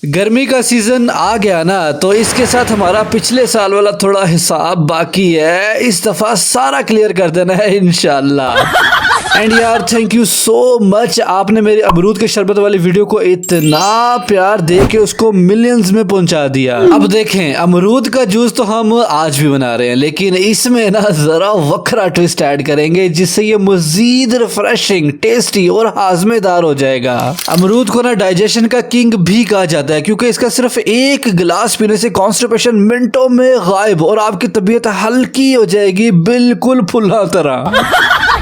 गर्मी का सीजन आ गया ना, तो इसके साथ हमारा पिछले साल वाला थोड़ा हिसाब बाकी है। इस दफा सारा क्लियर कर देना है इंशाल्लाह। एंड यार थैंक यू सो मच, आपने मेरे अमरूद के शरबत वाली वीडियो को इतना प्यार दे के उसको मिलियंस में पहुंचा दिया। अब देखें, अमरूद का जूस तो हम आज भी बना रहे हैं, लेकिन इसमें ना जरा वखरा ट्विस्ट ऐड करेंगे जिससे ये मजीद रिफ्रेशिंग, टेस्टी और हाजमेदार हो जाएगा। अमरूद को ना डाइजेशन का किंग भी कहा जाता है, क्योंकि इसका सिर्फ एक गिलास पीने से कॉन्स्टिपेशन मिनटों में गायब और आपकी तबीयत हल्की हो जाएगी, बिल्कुल फुल्ला तरह।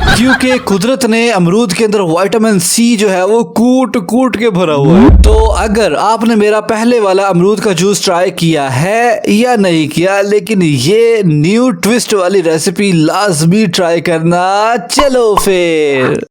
क्योंकि कुदरत ने अमरूद के अंदर विटामिन सी जो है वो कूट कूट के भरा हुआ है। तो अगर आपने मेरा पहले वाला अमरूद का जूस ट्राई किया है या नहीं किया, लेकिन ये न्यू ट्विस्ट वाली रेसिपी लाजमी ट्राई करना। चलो फिर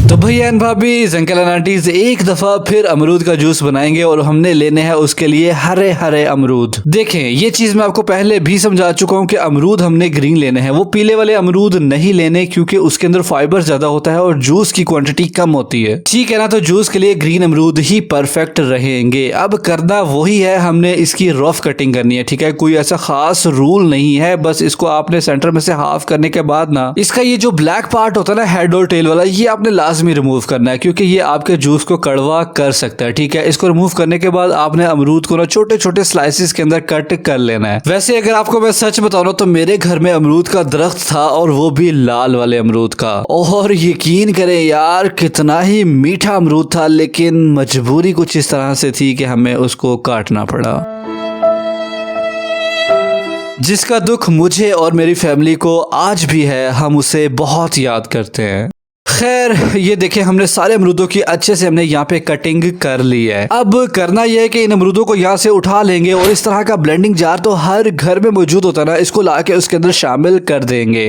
तो भैया एंड भाभी, अंकल एंड आंटीज, एक दफा फिर अमरूद का जूस बनाएंगे और हमने लेने हैं उसके लिए हरे हरे अमरूद। देखें, ये चीज मैं आपको पहले भी समझा चुका हूँ कि अमरूद हमने ग्रीन लेने हैं, वो पीले वाले अमरूद नहीं लेने, क्योंकि उसके अंदर फाइबर ज्यादा होता है और जूस की क्वांटिटी कम होती है। ठीक है ना, तो जूस के लिए ग्रीन अमरूद ही परफेक्ट रहेंगे। अब करना वही है, हमने इसकी रफ कटिंग करनी है। ठीक है, कोई ऐसा खास रूल नहीं है, बस इसको आपने सेंटर में से हाफ करने के बाद ना इसका ये जो ब्लैक पार्ट होता है ना, हेड और टेल वाला, ये आपने लाजमी रिमूव करना है, क्योंकि ये आपके जूस को कड़वा कर सकता है। ठीक है, इसको रिमूव करने के बाद आपने अमरूद को ना छोटे छोटे स्लाइसेस के अंदर कट कर लेना है। वैसे अगर आपको मैं सच बताऊं ना, तो मेरे घर में अमरूद का दरख्त था, और वो भी लाल वाले अमरूद का, और यकीन करें यार कितना ही मीठा अमरूद था, लेकिन मजबूरी कुछ इस तरह से थी कि हमें उसको काटना पड़ा, जिसका दुख मुझे और मेरी फैमिली को आज भी है। हम उसे बहुत याद करते हैं। खैर, ये देखें, हमने सारे अमरूदों की अच्छे से हमने यहाँ पे कटिंग कर ली है। अब करना यह है कि इन अमरूदों को यहाँ से उठा लेंगे, और इस तरह का ब्लेंडिंग जार तो हर घर में मौजूद होता है ना, इसको लाके उसके अंदर शामिल कर देंगे।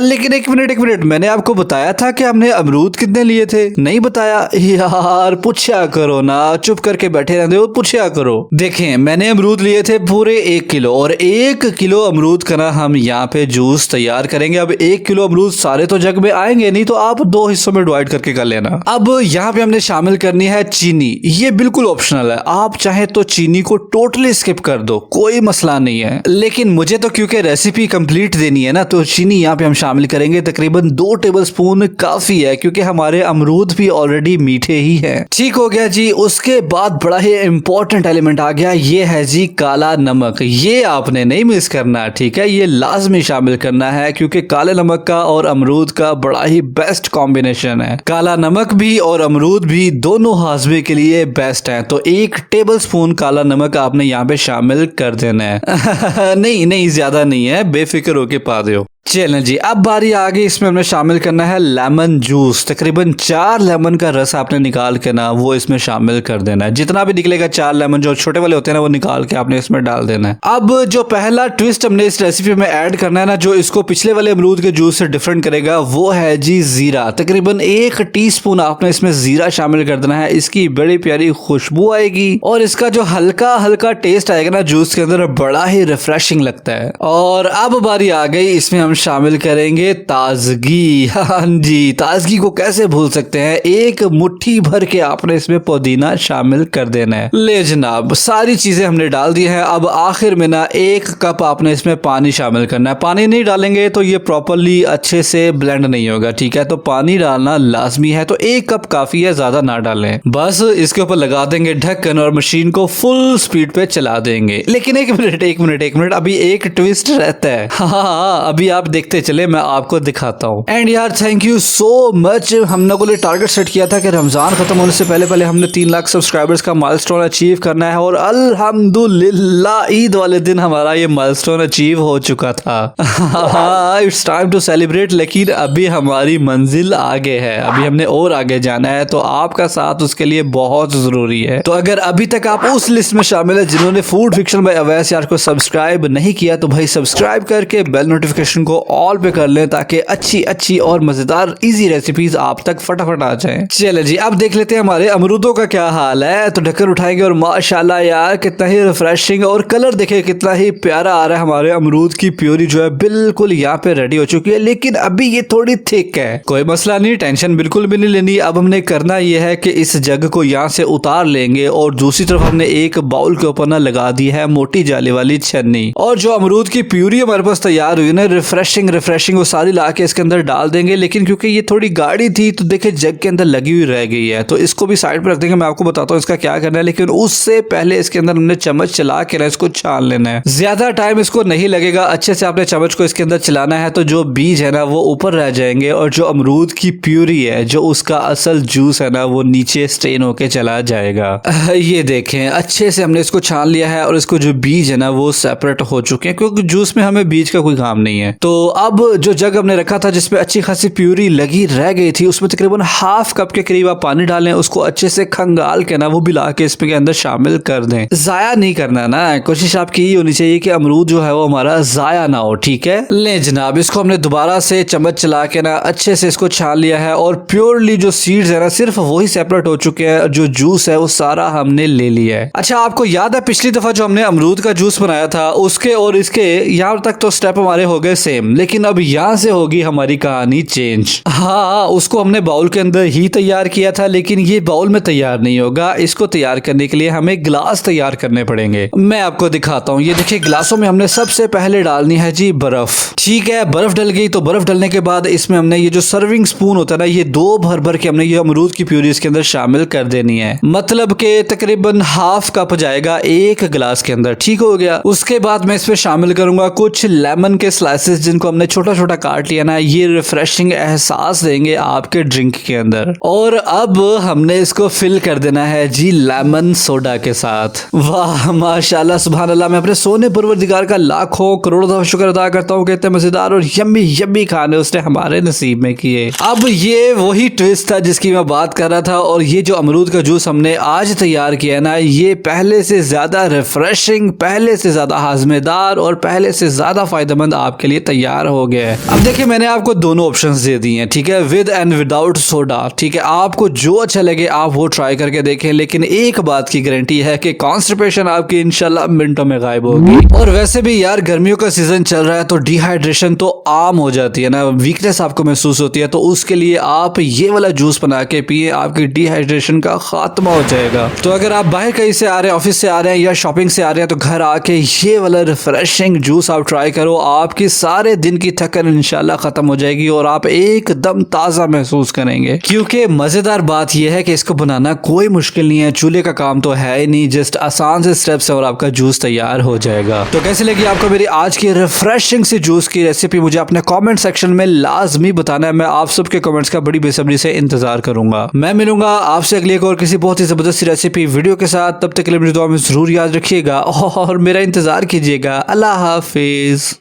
लेकिन एक मिनट, मैंने आपको बताया था कि हमने अमरूद कितने लिए थे? नहीं बताया यार, पूछा करो ना, चुप करके बैठे रहते हो, पूछा करो। देखें, मैंने अमरूद लिए थे पूरे 1 किलो, और 1 किलो अमरूद का ना हम यहाँ पे जूस तैयार करेंगे। अब 1 किलो अमरूद सारे तो जग में आएंगे नहीं, तो आप 2 हिस्सों में डिवाइड करके कर लेना। अब यहाँ पे हमने शामिल करनी है चीनी। ये बिल्कुल ऑप्शनल है, आप चाहे तो चीनी को टोटली स्किप कर दो, कोई मसला नहीं है, लेकिन मुझे तो क्योंकि रेसिपी कंप्लीट देनी है ना, तो चीनी यहाँ पे हम शामिल करेंगे। तकरीबन 2 टेबलस्पून काफी है, क्योंकि हमारे अमरूद भी ऑलरेडी मीठे ही है। ठीक हो गया जी। उसके बाद बड़ा ही इंपॉर्टेंट एलिमेंट आ गया, ये है जी काला नमक। ये आपने नहीं मिस करना, ठीक है, ये लाजमी शामिल करना है, क्योंकि काले नमक का और अमरूद का बड़ा ही बेस्ट कॉम्बिनेशन है। काला नमक भी और अमरूद भी दोनों हाजमे के लिए बेस्ट हैं। तो 1 टेबलस्पून काला नमक आपने यहाँ पे शामिल कर देना है। नहीं, ज्यादा नहीं है, बेफिक्र होके पा दो। चलें जी, अब बारी आ गई, इसमें हमने शामिल करना है लेमन जूस। तकरीबन 4 लेमन का रस आपने निकाल के ना वो इसमें शामिल कर देना है। जितना भी निकलेगा 4 लेमन जो छोटे वाले होते हैं ना, वो निकाल के आपने इसमें डाल देना है। अब जो पहला ट्विस्ट हमने इस रेसिपी में ऐड करना है ना, जो इसको पिछले वाले अमरूद के जूस से डिफरेंट करेगा, वो है जी जीरा। तकरीबन 1 टीस्पून आपने इसमें जीरा शामिल कर देना है। इसकी बड़ी प्यारी खुशबू आएगी, और इसका जो हल्का हल्का टेस्ट आएगा ना जूस के अंदर, बड़ा ही रिफ्रेशिंग लगता है। और अब बारी आ गई, इसमें हम शामिल करेंगे ताजगी। हाँ जी, ताजगी को कैसे भूल सकते हैं। 1 मुट्ठी भर के आपने इसमें पुदीना शामिल कर देना है। ले जनाब, सारी चीजें हमने डाल दी हैं। अब आखिर में ना 1 कप आपने इसमें पानी शामिल करना है। पानी नहीं डालेंगे तो ये प्रॉपरली अच्छे से ब्लेंड नहीं होगा, ठीक है, तो पानी डालना लाजमी है। तो 1 कप काफी है, ज्यादा ना डालें। बस इसके ऊपर लगा देंगे ढक्कन और मशीन को फुल स्पीड पे चला देंगे। लेकिन एक मिनट, अभी एक ट्विस्ट रहता है। हाँ, अभी आप देखते चले, मैं आपको दिखाता हूँ। एंड यार थैंक यू सो मच। हम लोगों ने टारगेट सेट किया था कि रमजान खत्म होने से पहले हमने 3 लाख सब्सक्राइबर्स का माइलस्टोन अचीव करना है, और अल्हम्दुलिल्लाह ईद वाले दिन हमारा ये माइलस्टोन अचीव हो चुका था। It's time to celebrate. लेकिन अभी हमारी मंजिल आगे है, अभी हमने और आगे जाना है, तो आपका साथ उसके लिए बहुत जरूरी है। तो अगर अभी तक आप उस लिस्ट में शामिल है जिन्होंने फूड फिक्शन बाय अवैस यार को सब्सक्राइब नहीं किया, तो भाई सब्सक्राइब करके बेल नोटिफिकेशन को ऑल पे कर लें ताकि अच्छी अच्छी और मजेदार इजी रेसिपीज आप तक फटाफट आ जाएं। चले जी, अब देख लेते हैं हमारे अमरूदों का क्या हाल है। तो ढक्कन उठाएंगे और माशाल्लाह यार कितना ही रिफ्रेशिंग और कलर देखे कितना ही प्यारा आ रहा है। हमारे अमरूद की प्योरी जो है बिल्कुल यहाँ पे रेडी हो चुकी है, लेकिन अभी ये थोड़ी थिक है। कोई मसला नहीं, टेंशन बिल्कुल भी नहीं लेनी। अब हमने करना यह है कि इस जग को यहाँ से उतार लेंगे और दूसरी तरफ हमने एक बाउल के ऊपर ना लगा दी है मोटी जाली वाली छन्नी, और जो अमरूद की प्यूरी हमारे पास तैयार हुई ना रिफ्रेशिंग वो सारी ला के इसके अंदर डाल देंगे। लेकिन क्योंकि ये थोड़ी गाढ़ी थी तो देखिए जग के अंदर लगी हुई रह गई है, तो इसको भी साइड पर रख देंगे। मैं आपको बताता हूँ इसका क्या करना है, लेकिन उससे पहले इसके अंदर हमने चम्मच चला के ना इसको छान लेना है। ज्यादा टाइम इसको नहीं लगेगा, अच्छे से आपने चम्मच को इसके अंदर चलाना है तो जो बीज है ना वो ऊपर रह जाएंगे और जो अमरूद की प्यूरी है, जो उसका असल जूस है ना, वो नीचे स्ट्रेन होके चला जाएगा। ये देखें अच्छे से हमने इसको छान लिया है और इसको जो बीज है ना वो सेपरेट हो चुके हैं, क्योंकि जूस में हमें बीज का कोई काम नहीं है। तो अब जो जग हमने रखा था जिसमें अच्छी खासी प्यूरी लगी रह गई थी, उसमें तकरीबन हाफ कप के करीब आप पानी डालें, उसको अच्छे से खंगाल के ना वो भी ला के इसमें के अंदर शामिल कर दें। जाया नहीं करना ना, कोशिश आपकी ये होनी चाहिए कि अमरूद जो है वो हमारा जाया ना हो, ठीक है। ले जनाब, इसको हमने दोबारा से चम्मच चला के ना अच्छे से इसको छान लिया है और प्योरली जो सीड्स है ना सिर्फ वही सेपरेट हो चुके हैं, जो जूस है वो सारा हमने ले लिया है। अच्छा, आपको याद है पिछली दफा जो हमने अमरूद का जूस बनाया था उसके और इसके यहाँ तक तो स्टेप हमारे हो गए सेम, लेकिन अब यहाँ से होगी हमारी कहानी चेंज। हाँ, उसको हमने बाउल के अंदर ही तैयार किया था, लेकिन ये बाउल में तैयार नहीं होगा। इसको तैयार करने के लिए हमें ग्लास तैयार करने पड़ेंगे। मैं आपको दिखाता हूँ। ये देखिए ग्लासों में हमने सबसे पहले डालनी है जी बर्फ। ठीक है, बर्फ डल गई तो बर्फ डलने के बाद इसमें हमने ये जो सर्विंग स्पून होता है ना, ये दो भर भर के हमने ये अमरूद की प्यूरी इसके अंदर शामिल कर देनी है। मतलब के तकरीबन हाफ कप जाएगा एक गिलास के अंदर। ठीक हो गया। उसके बाद मैं इसमें शामिल करूंगा कुछ लेमन के स्लाइसेस जिनको हमने छोटा छोटा काट लिया ना, ये रिफ्रेशिंग एहसास देंगे आपके ड्रिंक के अंदर। और अब हमने इसको फिल कर देना है जी लेमन सोडा के साथ। वाह माशाल्लाह सुभान अल्लाह, मैं अपने सोने परवरदिगार का लाखों करोड़ों दफा शुक्र अदा करता हूँ, कहते मजेदार और यम्मी यम्मी खाने उसने हमारे नसीब में किए। अब ये वही ट्विस्ट था जिसकी मैं बात कर रहा था, और ये जो अमरूद का जूस हमने आज तैयार किया ना, ये पहले से ज्यादा रिफ्रेशिंग, पहले से ज्यादा हाजमेदार और पहले से ज्यादा फायदेमंद आपके लिए तैयार हो गया है। अब देखिए मैंने आपको दोनों ऑप्शंस दे दिए हैं, ठीक है, विद एंड विदाउट सोडा। ठीक है, आपको जो अच्छा लगे आप वो ट्राई करके देखें, लेकिन एक बात की गारंटी है कि कॉन्स्टिपेशन आपकी इंशाल्लाह मिनटों में गायब होगी। और वैसे भी यार गर्मियों का सीजन चल रहा है तो डिहाइड्रेशन तो आम हो जाती है ना, वीकनेस आपको महसूस होती है, तो उसके लिए आप ये वाला जूस बना के पिए, आपकी डिहाइड्रेशन का खात्मा हो जाएगा। तो अगर आप बाहर कहीं से आ रहे हैं, ऑफिस से आ रहे हैं या शॉपिंग से आ रहे हैं, तो घर आके ये वाला रिफ्रेशिंग जूस आप ट्राई करो, आपकी सारे दिन की थकन इंशाल्लाह खत्म हो जाएगी और आप एकदम ताजा महसूस करेंगे। क्योंकि मजेदार बात यह है कि इसको बनाना कोई मुश्किल नहीं है, चूल्हे का काम तो है ही नहीं, जस्ट आसान से स्टेप्स है और आपका जूस तैयार हो जाएगा। तो कैसे लगी आपको मेरी आज की रिफ्रेशिंग सी जूस की रेसिपी, मुझे अपने कमेंट सेक्शन में लाजमी बताना है। मैं आप सबके कमेंट्स का बड़ी बेसब्री से इंतजार करूंगा। मैं मिलूंगा आपसे अगली एक और किसी बहुत ही जबरदस्त रेसिपी वीडियो के साथ। तब तक के लिए मेरी दुआ में जरूर याद रखिएगा और मेरा इंतजार कीजिएगा। अल्लाह हाफिज।